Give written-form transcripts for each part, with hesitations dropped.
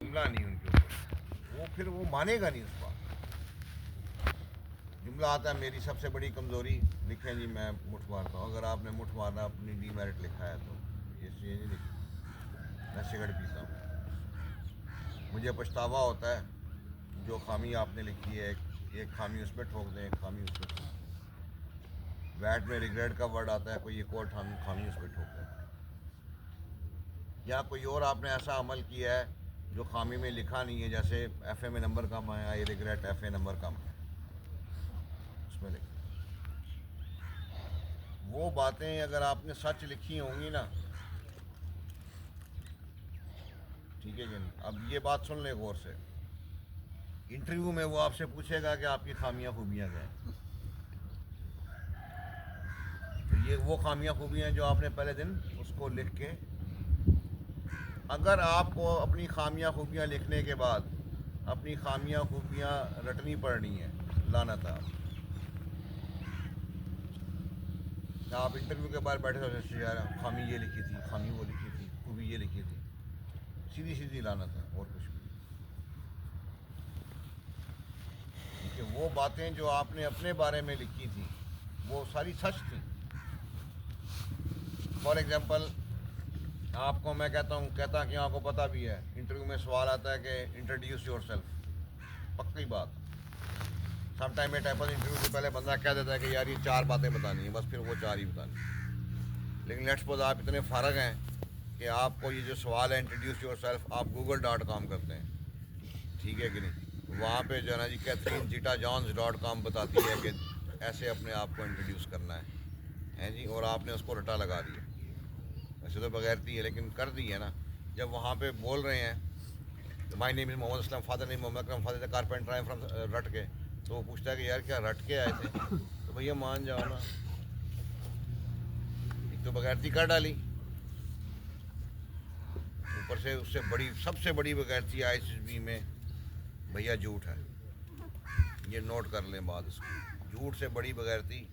जुमला नहीं उनके ऊपर, वो फिर वो मानेगा नहीं उस बात। जुमला आता है मेरी सबसे बड़ी कमज़ोरी, लिखें जी मैं मुठ मारता हूँ। अगर आपने मुठ मारना अपनी डीमेरिट लिखा है तो ये चीज़ नहीं लिखी। मैं सिगरेट पीता हूँ, मुझे पछतावा होता है जो खामी आपने लिखी है, एक खामी उसमें ठोक दें, एक खामी उसमें ठोक दें। वैट में रिग्रेट का वर्ड आता है, कोई एक और खामी उसमें ठोक दें। या कोई और आपने ऐसा अमल किया है जो खामी में लिखा नहीं है, जैसे एफए में नंबर कम है, आई रिग्रेट एफए नंबर कम है, उसमें लिख। वो बातें अगर आपने सच लिखी होंगी ना, ठीक है जी। अब ये बात सुन ले गौर से, इंटरव्यू में वो आपसे पूछेगा कि आपकी खामियां खूबियां क्या हैं, तो ये वो खामियां खूबियां जो आपने पहले दिन उसको लिख के, अगर आपको अपनी खामियां खूबियां लिखने के बाद अपनी खामियां खूबियां रटनी पड़नी है, लानत आप इंटरव्यू के बाद बैठे हो, यार खामी ये लिखी थी, खामी वो लिखी थी, खूबी ये लिखी थी, सीधी सीधी लानत है और कुछ भी। क्योंकि वो बातें जो आपने अपने बारे में लिखी थी वो सारी सच थी। फॉर एग्जांपल आपको मैं कहता हूँ, कहता कि आपको पता भी है, इंटरव्यू में सवाल आता है कि इंट्रोड्यूस योर सेल्फ, पक्की बात। समटाइम ये टाइप ऑफ इंटरव्यू से पहले बंदा कह देता है कि यार ये 4 बातें बतानी है, बस फिर वो 4 ही बतानी। लेकिन लेट्स सपोज आप इतने फ़ारग हैं कि आपको ये जो सवाल है इंट्रोड्यूस योर सेल्फ, आप google.com करते हैं, ठीक है कि नहीं, वहाँ पे जो है ना जी कैथरीन जीटा जॉन्स.com बताती है कि ऐसे अपने आप को इंट्रोड्यूस करना है जी, और आपने उसको रटा लगा दिया। वैसे तो बगैरती है लेकिन कर दी है ना। जब वहाँ पे बोल रहे हैं my name is Mohammad Aslam, father name Mohammad Akram, father the carpenter, I am from रट के, तो वो पूछता है कि यार क्या रट के आए थे, तो भैया मान जाओ ना, एक तो बगैरती कर डाली, ऊपर से उससे बड़ी सबसे बड़ी बगैरती ISSB में भैया झूठ है। ये नोट कर लें बात इसकी, झूठ से बड़ी बगैरती,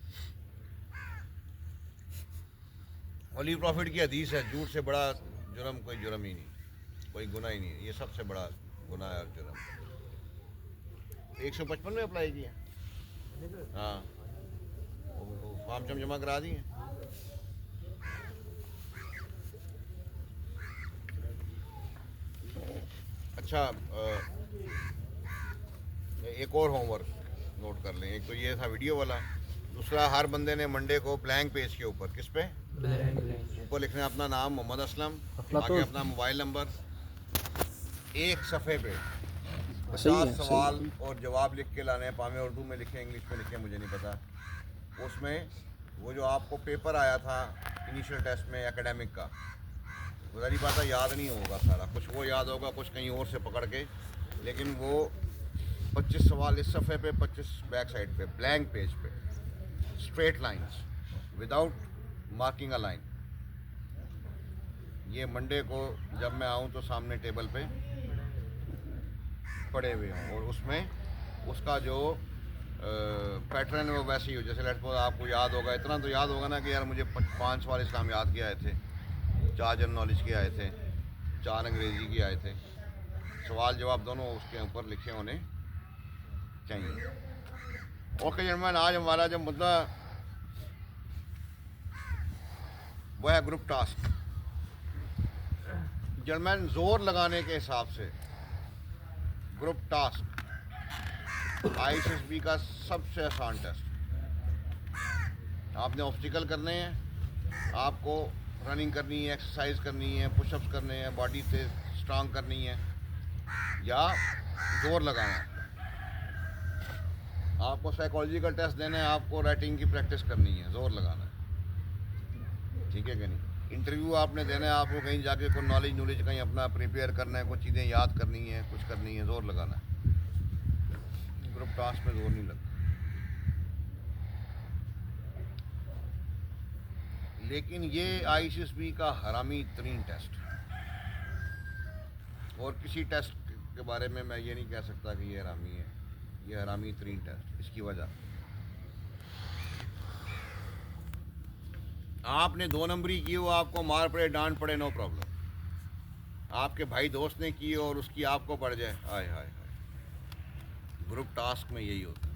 होली प्रॉफिट की हदीस है, झूठ से बड़ा जुर्म कोई जुर्म ही नहीं, कोई गुनाह ही नहीं है, ये सबसे बड़ा गुनाह है और जुर्म। 155 में अप्लाई किया, हाँ वो फॉर्म जमा करा दिए। अच्छा एक और होमवर्क नोट कर लें, एक तो ये था वीडियो वाला, दूसरा हर बंदे ने मंडे को ब्लैंक पेज के ऊपर, किस पे, ऊपर लिखना है अपना नाम मोहम्मद असलम, आगे अपना मोबाइल नंबर, एक सफ़े पे 50 सवाल और जवाब लिख के लाने हैं, पामे उर्दू में लिखें, इंग्लिश में लिखें, मुझे नहीं पता। उसमें वो जो आपको पेपर आया था इनिशियल टेस्ट में एकेडमिक का, गुजारी बात है याद नहीं होगा सारा कुछ, वो याद होगा कुछ कहीं और से पकड़ के, लेकिन वो 25 सवाल इस सफ़े पे, 25 बैक साइड पे, ब्लैंक पेज पे, straight lines without marking a line. ये मंडे को जब मैं आऊँ तो सामने टेबल पे पड़े हुए हों, और उसमें उसका जो पैटर्न है वो वैसे ही हो, जैसे लेट्स सपोज आपको याद होगा, इतना तो याद होगा ना कि यार मुझे 5 सवाल इस्लाम याद के आए थे, 4 जनरल नॉलेज के आए थे, 4 अंग्रेज़ी के आए थे, सवाल जवाब दोनों उसके ऊपर लिखे होने चाहिए। ओके जर्मन, आज हमारा जो मुद्दा वो है ग्रुप टास्क। जर्मन जोर लगाने के हिसाब से ग्रुप टास्क ISSB का सबसे आसान टेस्ट। आपने ऑब्स्टिकल करने हैं, आपको रनिंग करनी है, एक्सरसाइज करनी है, पुशअप्स करने हैं, बॉडी से स्ट्रांग करनी है, या जोर लगाना है। आपको साइकोलॉजिकल टेस्ट देना है, आपको राइटिंग की प्रैक्टिस करनी है, जोर लगाना है, ठीक है कि नहीं। इंटरव्यू आपने देना है, आपको कहीं जाके कोई नॉलेज कहीं अपना प्रिपेयर करना है, कुछ चीज़ें याद करनी है, कुछ करनी है, जोर लगाना है। ग्रुप टास्क में जोर नहीं लगता। लेकिन ये ISSB का हरामी तरीन टेस्ट, और किसी टेस्ट के बारे में मैं ये नहीं कह सकता कि ये हरामी है, ये हरामी तरीन टेस्ट। इसकी वजह आपने 2 नंबरी की हो, आपको मार पड़े, डांट पड़े, नो प्रॉब्लम, आपके भाई दोस्त ने की और उसकी आपको पड़ जाए, हाय हाय हाय। ग्रुप टास्क में यही होता है।